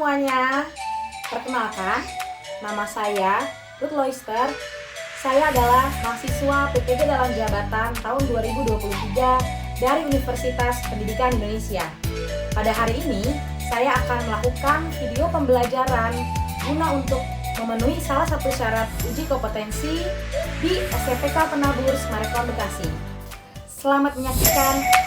semuanya, perkenalkan, nama saya Ruth Loister. Saya adalah mahasiswa PPG dalam jabatan tahun 2023 dari Universitas Pendidikan Indonesia. Pada hari ini, saya akan melakukan video pembelajaran guna untuk memenuhi salah satu syarat uji kompetensi di SMPK Penabur Semarekon Bekasi. Selamat menyaksikan.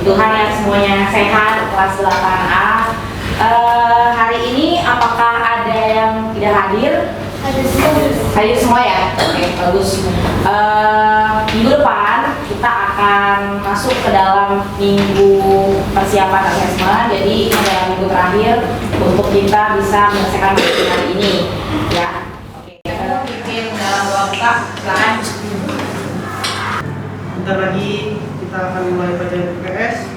Tuhan ya semuanya sehat, kelas 8A. Hari ini apakah ada yang tidak hadir? Hadir semua ya? Oke, bagus. Minggu depan kita akan masuk ke dalam minggu persiapan asesmen. Jadi ini adalah minggu terakhir untuk kita bisa menyelesaikan hari ini ya. Oke, bikin dalam buka, silakan. Bentar lagi kita akan mulai pelajaran UPS.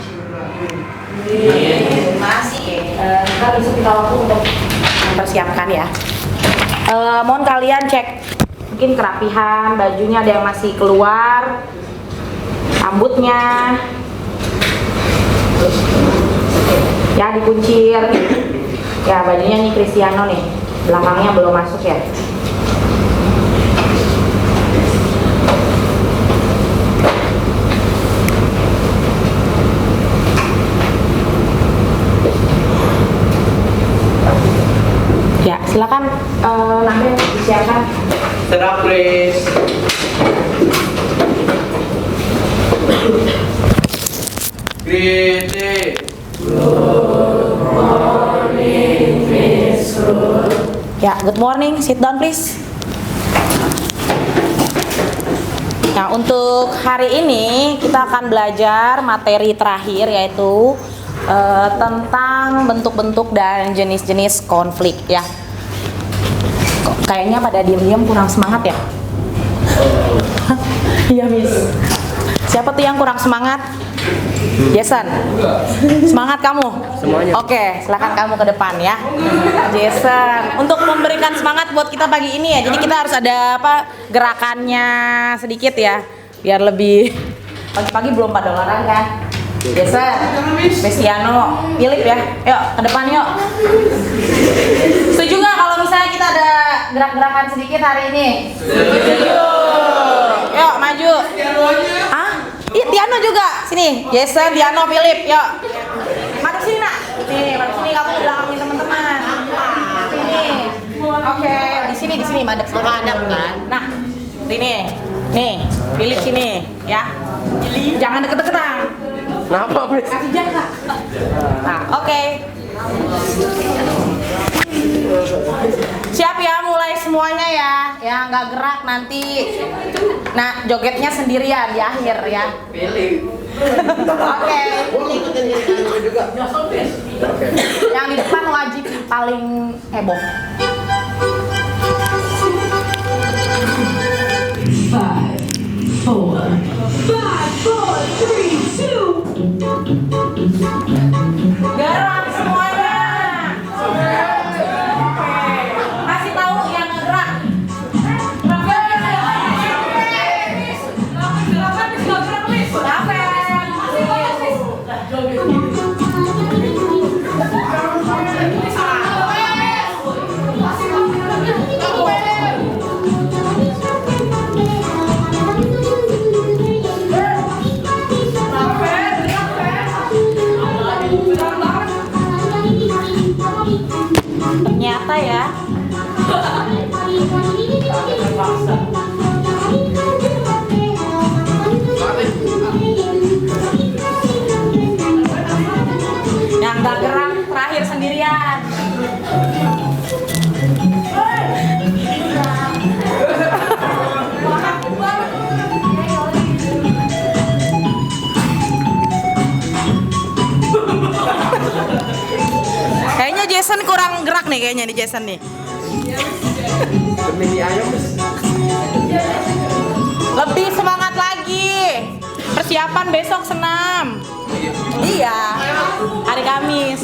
Masih kita besok kita waktu untuk mempersiapkan ya. Mohon kalian cek mungkin kerapihan bajunya, ada yang masih keluar, rambutnya ya dikuncir ya, bajunya nih Cristiano nih, belakangnya belum masuk ya. Ya, silakan nanti disiapkan. Stand up please. Greeting. Ya, good morning. Sit down please. Nah, untuk hari ini kita akan belajar materi terakhir yaitu tentang bentuk-bentuk dan jenis-jenis konflik ya. Kok kayaknya pada diam-diam kurang semangat ya? Iya, Miss. Siapa tuh yang kurang semangat? Jason. Semangat kamu? Semuanya. Oke, silakan kamu ke depan ya. Jason, untuk memberikan semangat buat kita pagi ini ya. Jadi kita harus ada apa? Gerakannya sedikit ya, biar lebih pagi-pagi belum pada olahraga kan. Jason, Cristiano, Philip ya. Yuk, ke depan yuk. Setuju nggak kalau misalnya kita ada gerak-gerakan sedikit hari ini? Setuju. Yuk, maju. Ah? Iya, Tiano juga. Sini, Jason, Tiano, Philip, yuk. Madep sini, nak. Nih, madep sini, kamu belakangin teman-teman. Sini. Oke, di sini, madep. Madep kan? Nah, sini. Nih, Philip sini, ya. Jangan deket-deketan. Kenapa, Miss? Kasih jarak. Nah, oke. Siap ya, mulai semuanya ya. Yang nggak gerak nanti. Nah, jogetnya sendirian di akhir ya. Oke. Yang di depan wajib paling heboh. 5, 4, 3, 2. Gerak semuanya. Kasih tahu yang ngegerak. Ternyata ya. Yang gak gerak terakhir sendirian. Jason kurang gerak nih kayaknya nih Jason nih. Demi mie ayam, Miss. Lebih semangat lagi. Persiapan besok senam. Iya. Hari Kamis.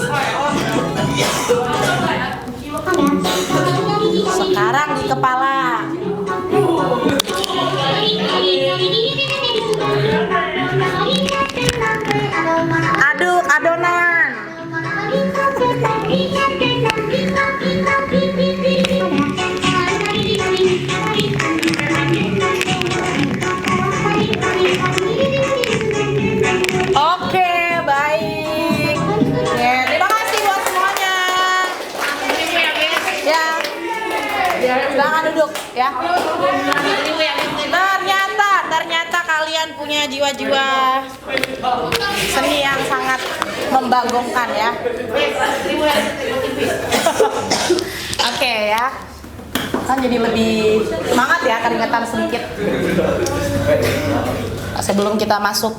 Sekarang di kepala. Aduk adonan. Oke, baik. Ya, terima kasih buat semuanya. Ya. Silakan duduk ya. Ternyata kalian punya jiwa-jiwa seni yang sangat membagongkan ya. Oke ya. Kan jadi lebih semangat ya, keringetan sedikit. Sebelum kita masuk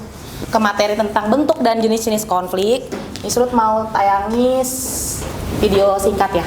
ke materi tentang bentuk dan jenis-jenis konflik, Isrut mau tayangi video singkat ya.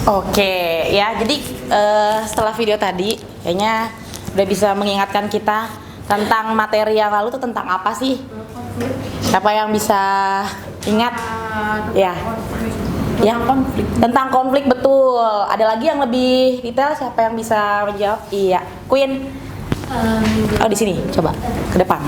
Oke ya, jadi setelah video tadi kayaknya udah bisa mengingatkan kita tentang materi yang lalu itu tentang apa sih? Siapa yang bisa ingat? Ya, tentang konflik betul. Ada lagi yang lebih detail, siapa yang bisa menjawab? Iya, Queen. Oh di sini, coba ke depan.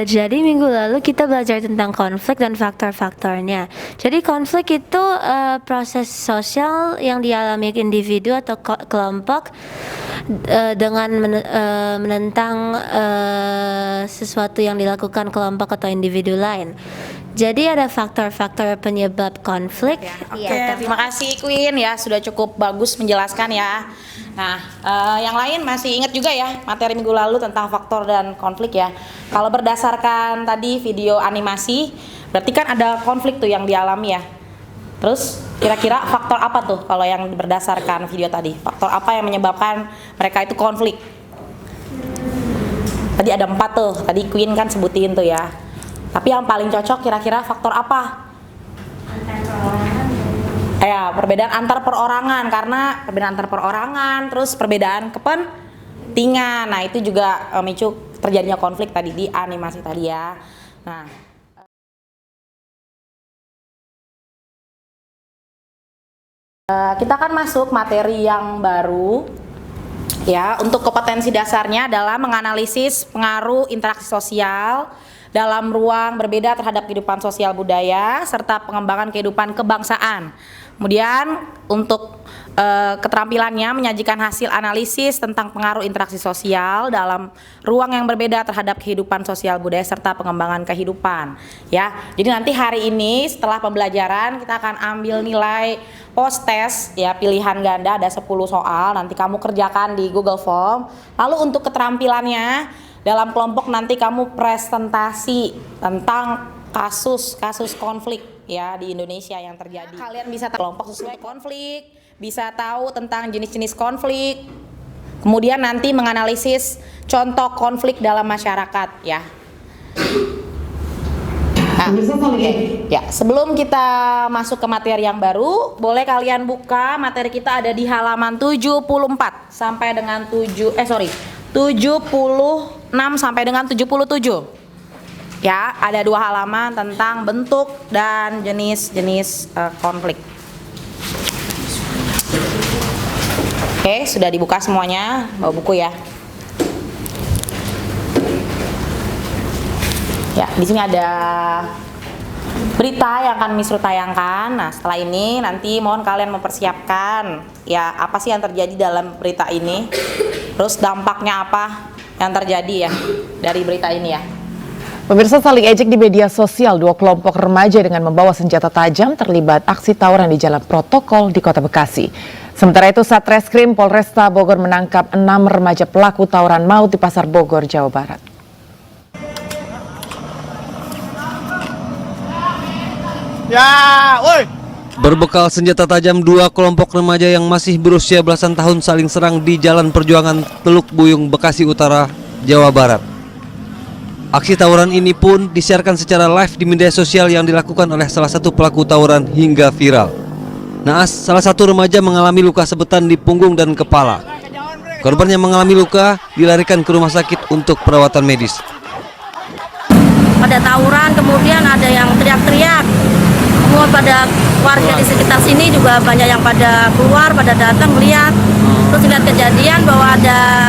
Jadi minggu lalu kita belajar tentang konflik dan faktor-faktornya. Jadi konflik itu proses sosial yang dialami individu atau kelompok dengan menentang sesuatu yang dilakukan kelompok atau individu lain. Jadi ada faktor-faktor penyebab konflik. Oke, terima kasih Queen ya, sudah cukup bagus menjelaskan ya. Nah, yang lain masih ingat juga ya materi minggu lalu tentang faktor dan konflik ya. Kalau berdasarkan tadi video animasi, berarti kan ada konflik tuh yang dialami ya. Terus kira-kira faktor apa tuh kalau yang berdasarkan video tadi? Faktor apa yang menyebabkan mereka itu konflik? Tadi ada 4 tuh, tadi Queen kan sebutin tuh ya. Tapi yang paling cocok kira-kira faktor apa? Ya, perbedaan antar perorangan, karena perbedaan antar perorangan, terus perbedaan kepentingan. Nah, itu juga memicu terjadinya konflik tadi di animasi tadi ya. Nah, kita akan masuk materi yang baru ya. Untuk kompetensi dasarnya adalah menganalisis pengaruh interaksi sosial dalam ruang berbeda terhadap kehidupan sosial budaya serta pengembangan kehidupan kebangsaan. Kemudian untuk keterampilannya menyajikan hasil analisis tentang pengaruh interaksi sosial dalam ruang yang berbeda terhadap kehidupan sosial budaya serta pengembangan kehidupan ya. Jadi nanti hari ini setelah pembelajaran kita akan ambil nilai post test ya, pilihan ganda ada 10 soal, nanti kamu kerjakan di Google Form. Lalu untuk keterampilannya dalam kelompok nanti kamu presentasi tentang kasus konflik ya di Indonesia yang terjadi. Kalian bisa kelompok sesuai konflik, bisa tahu tentang jenis-jenis konflik. Kemudian nanti menganalisis contoh konflik dalam masyarakat ya. Nah, ya, sebelum kita masuk ke materi yang baru, boleh kalian buka materi kita ada di halaman 74 sampai dengan 76 sampai dengan 77. Ya, ada 2 halaman tentang bentuk dan jenis-jenis konflik. Oke, sudah dibuka semuanya, bawa buku ya. Ya, di sini ada berita yang akan Misru tayangkan. Nah, setelah ini nanti mohon kalian mempersiapkan ya apa sih yang terjadi dalam berita ini. Terus dampaknya apa yang terjadi ya dari berita ini ya. Pemirsa, saling ejek di media sosial, dua kelompok remaja dengan membawa senjata tajam terlibat aksi tawuran di Jalan Protokol di Kota Bekasi. Sementara itu, Satreskrim Polresta Bogor menangkap 6 remaja pelaku tawuran maut di Pasar Bogor, Jawa Barat. Berbekal senjata tajam, dua kelompok remaja yang masih berusia belasan tahun saling serang di Jalan Perjuangan Teluk Buyung, Bekasi Utara, Jawa Barat. Aksi tawuran ini pun disiarkan secara live di media sosial yang dilakukan oleh salah satu pelaku tawuran hingga viral. Naas, salah satu remaja mengalami luka sabetan di punggung dan kepala. Korban yang mengalami luka dilarikan ke rumah sakit untuk perawatan medis. Pada tawuran kemudian ada yang teriak-teriak. Semua pada warga di sekitar sini juga banyak yang pada keluar, pada datang melihat. Terus lihat kejadian bahwa ada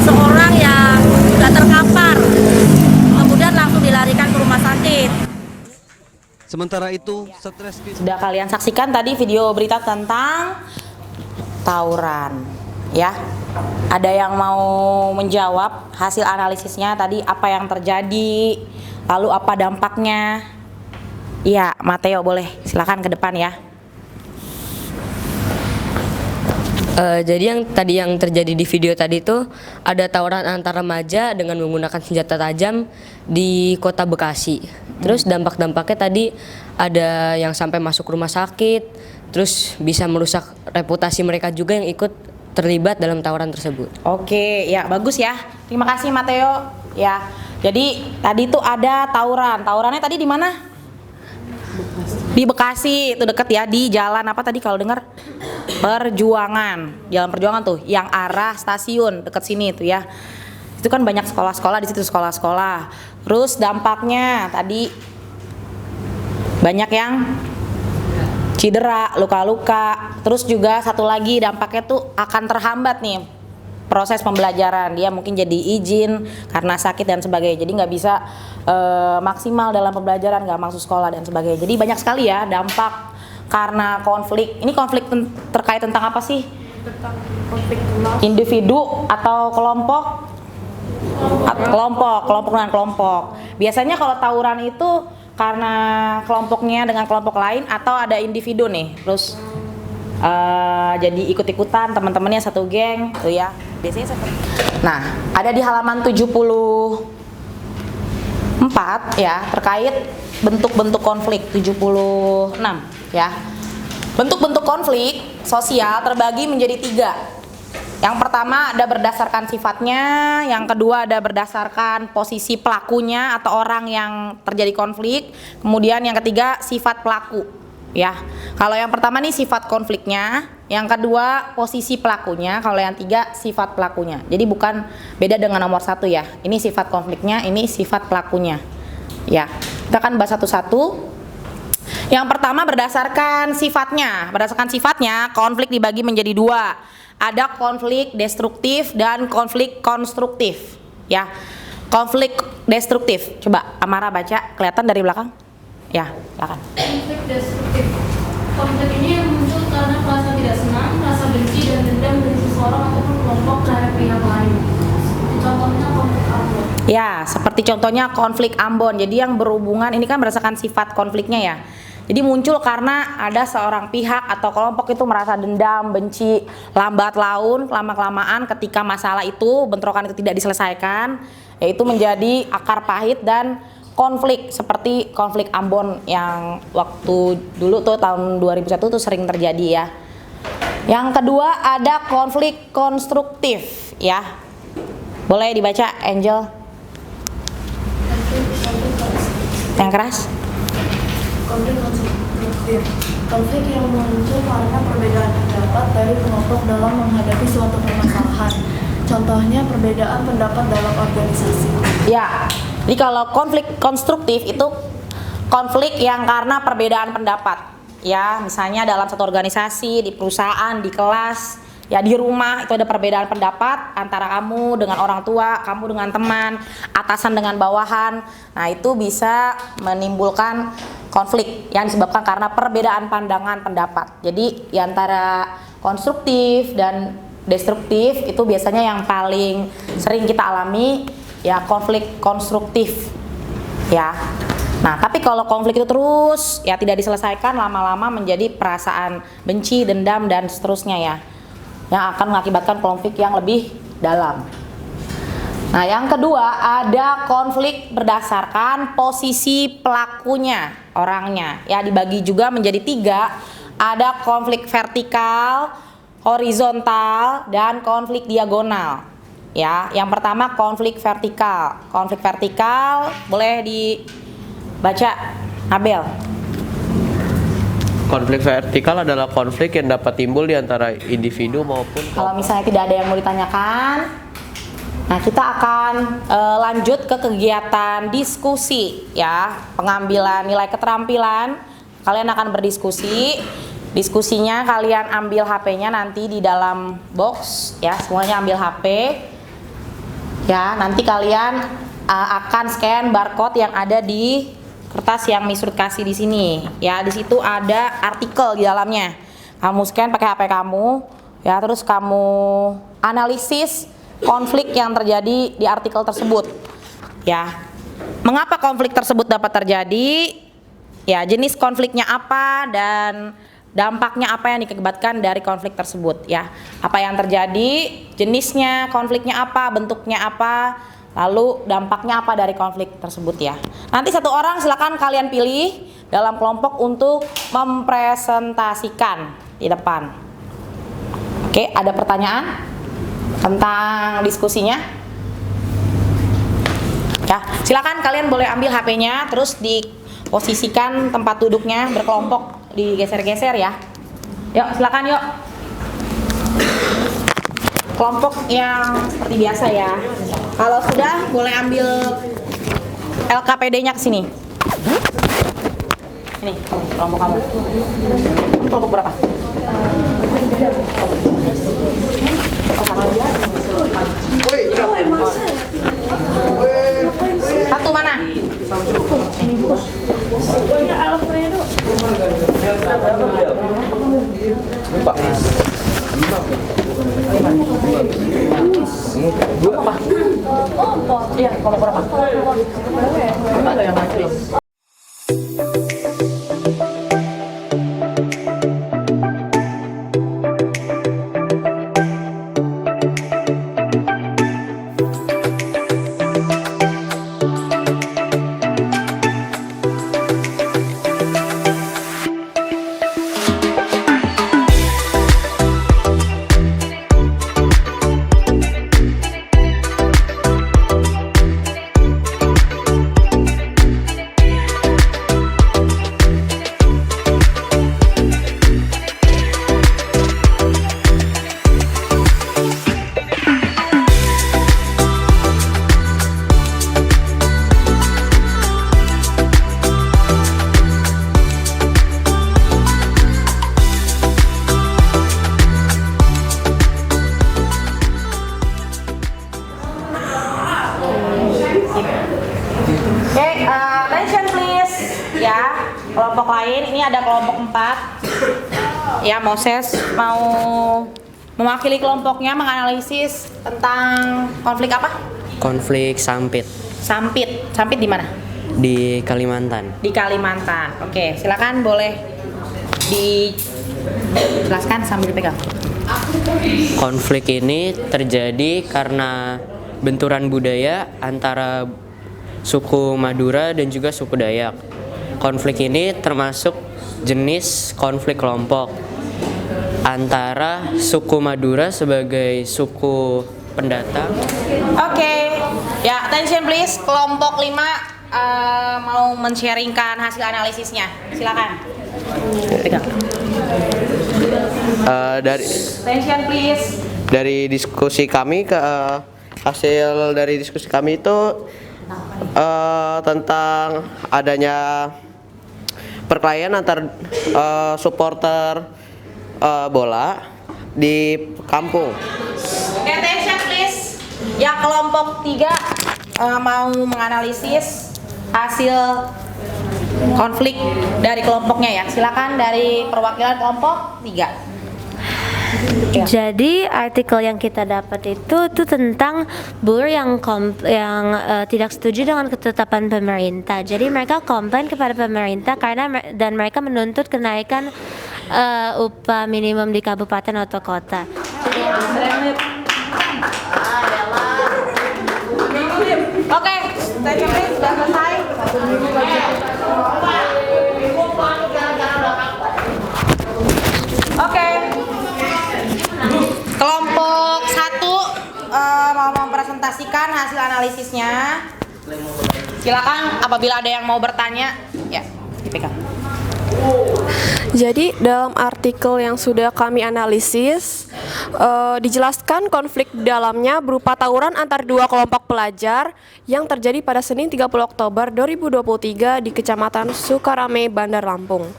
seorang yang sudah terkapar. Kemudian langsung dilarikan ke rumah sakit. Sementara itu, Satreskrim Sudah kalian saksikan tadi video berita tentang tawuran ya. Ada yang mau menjawab hasil analisisnya tadi apa yang terjadi, lalu apa dampaknya? Iya, Mateo boleh, silakan ke depan ya. Jadi yang terjadi di video tadi itu ada tawuran antar remaja dengan menggunakan senjata tajam di Kota Bekasi. Terus dampak-dampaknya tadi ada yang sampai masuk rumah sakit, terus bisa merusak reputasi mereka juga yang ikut terlibat dalam tawuran tersebut. Oke, ya bagus ya. Terima kasih Mateo. Ya, jadi tadi tuh ada tawuran. Tawurannya tadi di mana? Di Bekasi, itu deket ya, di jalan apa tadi kalau dengar? Perjuangan. Jalan Perjuangan tuh, yang arah stasiun deket sini tuh ya. Itu kan banyak sekolah-sekolah di situ, sekolah-sekolah. Terus dampaknya tadi banyak yang cedera, luka-luka. Terus juga satu lagi dampaknya tuh akan terhambat nih proses pembelajaran. Dia mungkin jadi izin karena sakit dan sebagainya. Jadi nggak bisa maksimal dalam pembelajaran, nggak masuk sekolah dan sebagainya. Jadi banyak sekali ya dampak karena konflik. Ini konflik terkait tentang apa sih? Konflik Individu atau kelompok? Kelompok dengan kelompok. Biasanya kalau tawuran itu karena kelompoknya dengan kelompok lain atau ada individu nih, terus jadi ikut-ikutan teman-temannya satu geng tuh ya. Biasanya seperti. Nah, ada di halaman 74 ya terkait bentuk-bentuk konflik 76 ya. Bentuk-bentuk konflik sosial terbagi menjadi 3. Yang pertama ada berdasarkan sifatnya, yang kedua ada berdasarkan posisi pelakunya atau orang yang terjadi konflik, kemudian yang ketiga sifat pelaku. Ya, kalau yang pertama nih sifat konfliknya, yang kedua posisi pelakunya, kalau yang tiga sifat pelakunya. Jadi bukan beda dengan nomor 1 ya. Ini sifat konfliknya, ini sifat pelakunya. Ya, kita akan bahas satu-satu. Yang pertama berdasarkan sifatnya. Berdasarkan sifatnya, konflik dibagi menjadi 2. Ada konflik destruktif dan konflik konstruktif. Ya, konflik destruktif. Coba Amara baca, kelihatan dari belakang? Ya, silakan. Konflik destruktif. Konflik ini yang muncul karena rasa tidak senang, rasa benci dan dendam dari seseorang ataupun kelompok terhadap pihak lain. Seperti contohnya konflik Ambon. Ya, seperti contohnya konflik Ambon. Jadi yang berhubungan ini kan berdasarkan sifat konfliknya ya. Jadi muncul karena ada seorang pihak atau kelompok itu merasa dendam, benci, lambat laun, lama-kelamaan ketika masalah itu, bentrokan itu tidak diselesaikan, yaitu menjadi akar pahit dan konflik seperti konflik Ambon yang waktu dulu tuh tahun 2001 tuh sering terjadi ya. Yang kedua ada konflik konstruktif ya. Boleh dibaca Angel? Yang keras? Konflik konstruktif. Konflik yang muncul karena perbedaan pendapat dari kelompok dalam menghadapi suatu permasalahan. Contohnya perbedaan pendapat dalam organisasi. Ya. Jadi kalau konflik konstruktif itu konflik yang karena perbedaan pendapat. Ya, misalnya dalam satu organisasi, di perusahaan, di kelas, Ya di rumah itu ada perbedaan pendapat antara kamu dengan orang tua, kamu dengan teman, atasan dengan bawahan. Nah itu bisa menimbulkan konflik yang disebabkan karena perbedaan pandangan pendapat. Jadi di antara konstruktif dan destruktif itu biasanya yang paling sering kita alami ya konflik konstruktif ya. Nah tapi kalau konflik itu terus ya tidak diselesaikan, lama-lama menjadi perasaan benci, dendam dan seterusnya ya, yang akan mengakibatkan konflik yang lebih dalam. Nah yang kedua ada konflik berdasarkan posisi pelakunya, orangnya ya, dibagi juga menjadi 3. Ada konflik vertikal, horizontal, dan konflik diagonal ya. Yang pertama konflik vertikal. Konflik vertikal boleh dibaca Abel. Konflik vertikal adalah konflik yang dapat timbul di antara individu maupun Kalau misalnya tidak ada yang mau ditanyakan, nah kita akan lanjut ke kegiatan diskusi ya, pengambilan nilai keterampilan. Kalian akan berdiskusi. Diskusinya kalian ambil HP-nya nanti di dalam box ya, semuanya ambil HP. Ya, nanti kalian akan scan barcode yang ada di kertas yang Miss Ruth kasih di sini. Ya, di situ ada artikel di dalamnya. Kamu scan pakai HP kamu, ya, terus kamu analisis konflik yang terjadi di artikel tersebut. Ya. Mengapa konflik tersebut dapat terjadi? Ya, jenis konfliknya apa dan dampaknya apa yang diakibatkan dari konflik tersebut ya. Apa yang terjadi, jenisnya, konfliknya apa, bentuknya apa, lalu dampaknya apa dari konflik tersebut ya. Nanti satu orang silakan kalian pilih dalam kelompok untuk mempresentasikan di depan. Oke, ada pertanyaan tentang diskusinya? Ya, silakan kalian boleh ambil HP-nya, terus diposisikan tempat duduknya berkelompok, digeser-geser ya. Yuk, silakan yuk. Kelompok yang seperti biasa ya. Kalau sudah boleh ambil LKPD-nya ke sini. Ini kelompok kamu. Kelompok berapa? Satu mana? Iya, kelompok berapa? Ada yang maju. Attention please ya. Kelompok lain, ini ada kelompok 4 ya. Moses mau mewakili kelompoknya menganalisis tentang konflik apa? Konflik Sampit Sampit di mana? di Kalimantan. Di Kalimantan. Oke, silakan boleh dijelaskan sambil pegang. Konflik ini terjadi karena benturan budaya antara suku Madura dan juga suku Dayak. Konflik ini termasuk jenis konflik kelompok antara suku Madura sebagai suku pendatang. Oke, ya attention please, kelompok 5 mau men-sharingkan hasil analisisnya. Silakan. Pegang. Attention please. Dari diskusi kami hasil dari diskusi kami itu tentang adanya perkelahian antar supporter bola di kampung. Attention please. Yang kelompok 3 mau menganalisis hasil konflik dari kelompoknya ya. Silakan dari perwakilan kelompok 3. Ya. Jadi artikel yang kita dapat itu tentang buruh yang tidak setuju dengan ketetapan pemerintah. Jadi mereka komplain kepada pemerintah dan mereka menuntut kenaikan upah minimum di kabupaten atau kota. Oke, sudah selesai. Oke. Kelompok 1 mau mempresentasikan hasil analisisnya. Silakan apabila ada yang mau bertanya, ya, dipegang. Jadi dalam artikel yang sudah kami analisis dijelaskan konflik di dalamnya berupa tawuran antar dua kelompok pelajar yang terjadi pada Senin 30 Oktober 2023 di Kecamatan Sukarame, Bandar Lampung.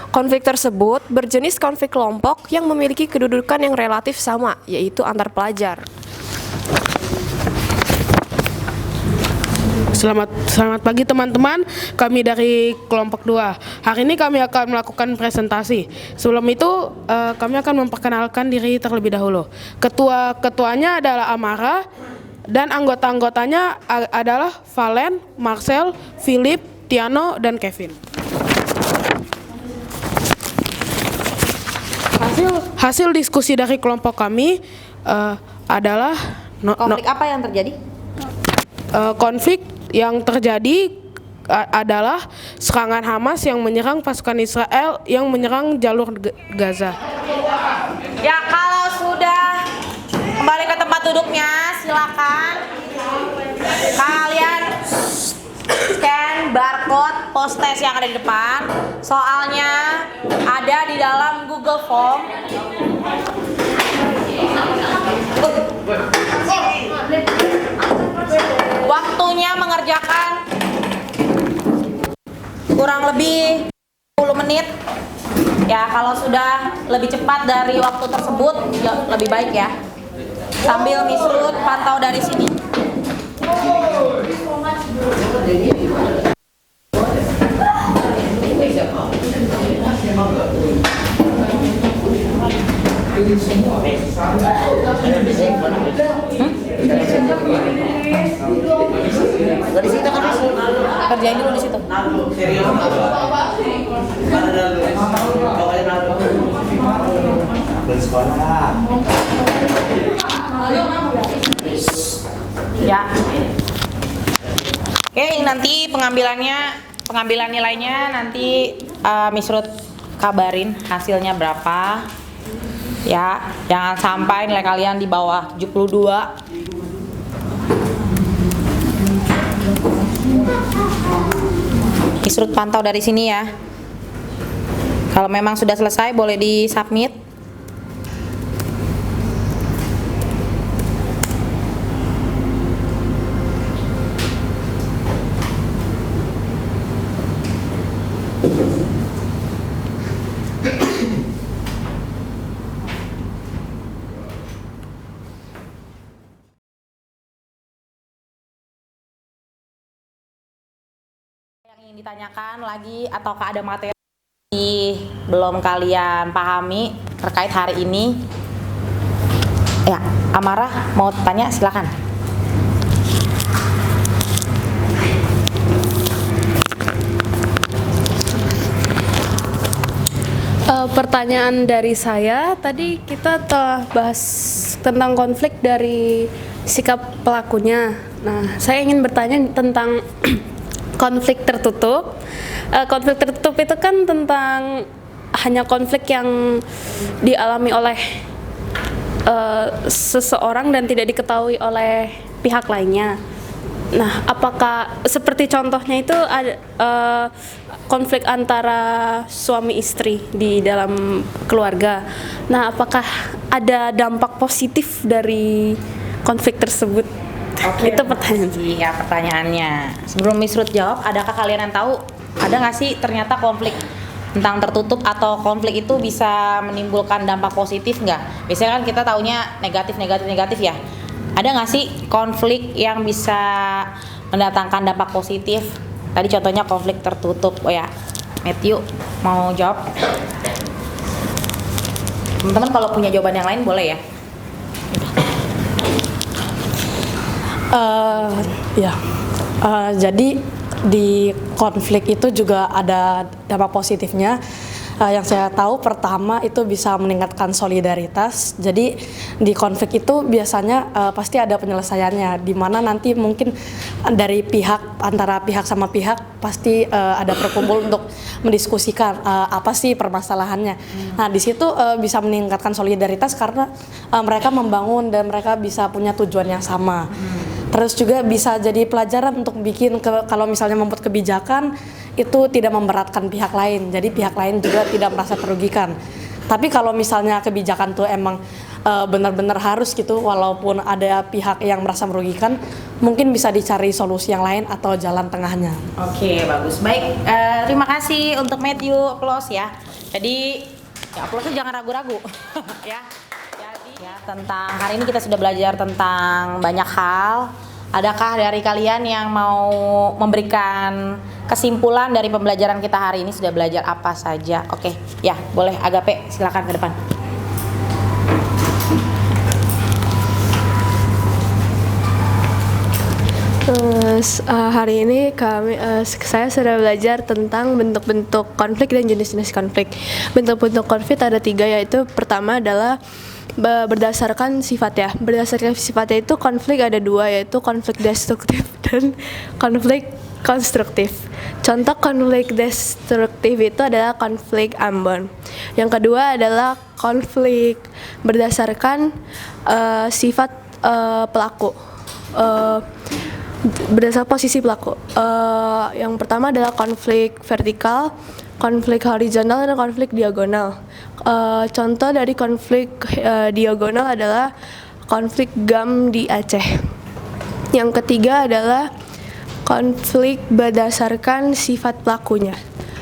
Konflik tersebut berjenis konflik kelompok yang memiliki kedudukan yang relatif sama, yaitu antar pelajar. Selamat pagi teman-teman, kami dari kelompok 2. Hari ini kami akan melakukan presentasi. Sebelum itu kami akan memperkenalkan diri terlebih dahulu. Ketuanya adalah Amara dan anggota-anggotanya adalah Valen, Marcel, Philip, Tiano, dan Kevin. Hasil diskusi dari kelompok kami adalah konflik apa yang terjadi? Konflik yang terjadi adalah serangan Hamas yang menyerang pasukan Israel yang menyerang jalur Gaza. Ya, kalau sudah kembali ke tempat duduknya, silakan kalian scan barcode post test yang ada di depan. Soalnya ada di dalam Google Form. Waktunya mengerjakan kurang lebih 10 menit. Ya, kalau sudah lebih cepat dari waktu tersebut ya, lebih baik ya. Sambil Misrut pantau dari sini. Kerjain dulu di situ. Ya. Oke, nanti pengambilan nilainya nanti Misrut kabarin hasilnya berapa. Ya, jangan sampai nilai kalian di bawah 72. Misrut pantau dari sini ya. Kalau memang sudah selesai boleh di-submit. Yang ditanyakan lagi ataukah ada materi belum kalian pahami terkait hari ini? Ya, Amara mau tanya, silakan. Pertanyaan dari saya, tadi kita telah bahas tentang konflik dari sikap pelakunya. Nah, saya ingin bertanya tentang konflik tertutup. Konflik tertutup itu kan tentang hanya konflik yang dialami oleh seseorang dan tidak diketahui oleh pihak lainnya. Nah, apakah seperti contohnya itu ada konflik antara suami istri di dalam keluarga. Nah, apakah ada dampak positif dari konflik tersebut? Oke, itu pertanyaan. Iya, pertanyaannya. Sebelum Misrut jawab, adakah kalian yang tahu ada nggak sih ternyata konflik tentang tertutup atau konflik itu bisa menimbulkan dampak positif nggak? Biasanya kan kita taunya negatif ya. Ada nggak sih konflik yang bisa mendatangkan dampak positif? Tadi contohnya konflik tertutup. Oh ya, Matthew mau jawab? Teman-teman kalau punya jawaban yang lain boleh ya. Jadi di konflik itu juga ada dampak positifnya. Yang saya tahu pertama itu bisa meningkatkan solidaritas. Jadi di konflik itu biasanya pasti ada penyelesaiannya, di mana nanti mungkin dari antara pihak sama pihak pasti ada berkumpul untuk mendiskusikan apa sih permasalahannya. Nah di situ bisa meningkatkan solidaritas karena mereka membangun dan mereka bisa punya tujuan yang sama. Terus juga bisa jadi pelajaran untuk bikin kalau misalnya membuat kebijakan itu tidak memberatkan pihak lain, jadi pihak lain juga tidak merasa terugikan. Tapi kalau misalnya kebijakan tuh emang benar-benar harus gitu, walaupun ada pihak yang merasa merugikan, mungkin bisa dicari solusi yang lain atau jalan tengahnya. Oke, bagus. Baik, terima kasih untuk Matthew, applause ya. Jadi ya applause jangan ragu-ragu ya. Jadi ya, tentang hari ini kita sudah belajar tentang banyak hal. Adakah dari kalian yang mau memberikan kesimpulan dari pembelajaran kita hari ini? Sudah belajar apa saja? Oke, ya boleh Agape, silakan ke depan. Hari ini saya sudah belajar tentang bentuk-bentuk konflik dan jenis-jenis konflik. Bentuk-bentuk konflik ada 3, yaitu pertama adalah berdasarkan sifat ya. Berdasarkan sifatnya itu konflik ada 2, yaitu konflik destruktif dan konflik konstruktif. Contoh konflik destruktif itu adalah konflik Ambon. Yang kedua adalah konflik berdasarkan sifat pelaku. Berdasarkan posisi pelaku. Yang pertama adalah konflik vertikal, konflik horizontal, dan konflik diagonal. Contoh dari konflik diagonal adalah konflik GAM di Aceh. Yang ketiga adalah konflik berdasarkan sifat pelakunya.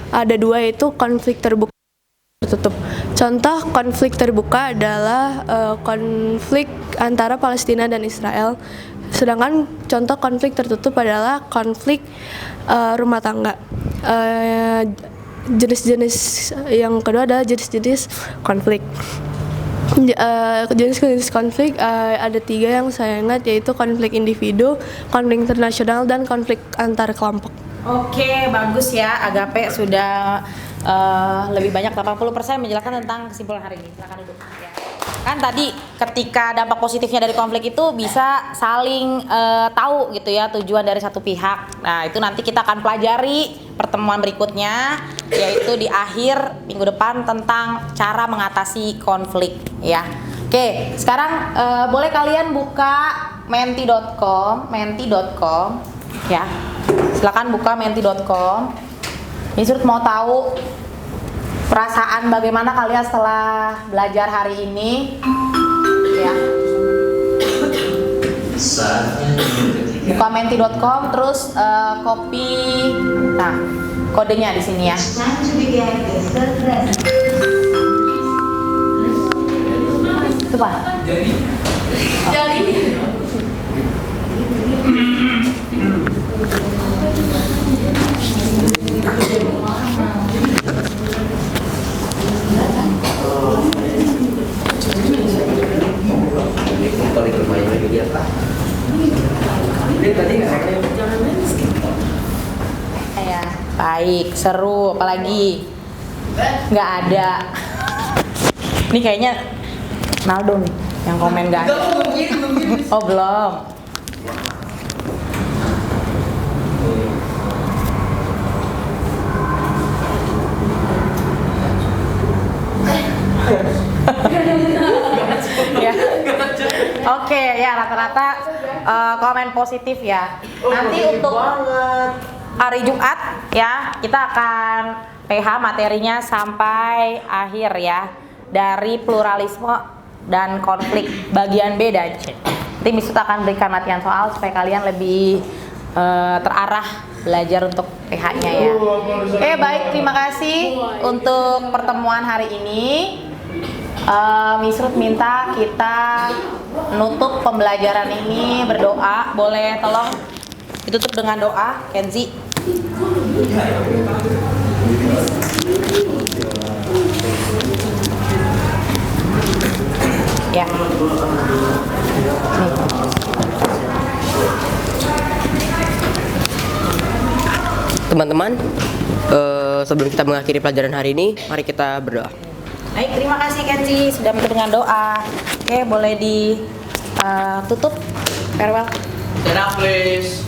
Ada 2, yaitu konflik terbuka dan tertutup. Contoh konflik terbuka adalah konflik antara Palestina dan Israel. Sedangkan contoh konflik tertutup adalah konflik rumah tangga. Jenis-jenis yang kedua adalah jenis-jenis konflik. Jenis-jenis konflik ada 3 yang saya ingat, yaitu konflik individu, konflik internasional, dan konflik antar kelompok. Oke, bagus ya. Agape sudah lebih banyak 80% menjelaskan tentang kesimpulan hari ini. Silakan duduk. Ya. Kan tadi ketika dampak positifnya dari konflik itu bisa saling tahu gitu ya tujuan dari satu pihak. Nah itu nanti kita akan pelajari pertemuan berikutnya, yaitu di akhir minggu depan tentang cara mengatasi konflik ya. Oke, sekarang boleh kalian buka menti.com ya. Silakan buka menti.com. Ini Surut mau tahu perasaan bagaimana kalian setelah belajar hari ini ya. Buka menti.com, terus copy kodenya di sini ya. Itu Pak. Jadi. Ya, baik, seru, apalagi nggak ada. Ini kayaknya Naldo nih yang komen nggak ada. Oh belum. Ya. Oke ya, rata-rata komen positif ya. Nanti untuk hari Jumat ya kita akan PH materinya sampai akhir ya, dari pluralisme dan konflik bagian B dan C. Nanti Misut akan berikan latihan soal supaya kalian lebih terarah belajar untuk PH-nya ya. Oke, baik, terima kasih untuk pertemuan hari ini. Miss Ruth minta kita nutup pembelajaran ini berdoa. Boleh tolong ditutup dengan doa, Kenzi? Ya. Teman-teman, sebelum kita mengakhiri pelajaran hari ini, mari kita berdoa. Baik, terima kasih Kenzi sudah menutup dengan doa. Oke, boleh ditutup. Farewell. Stand up please.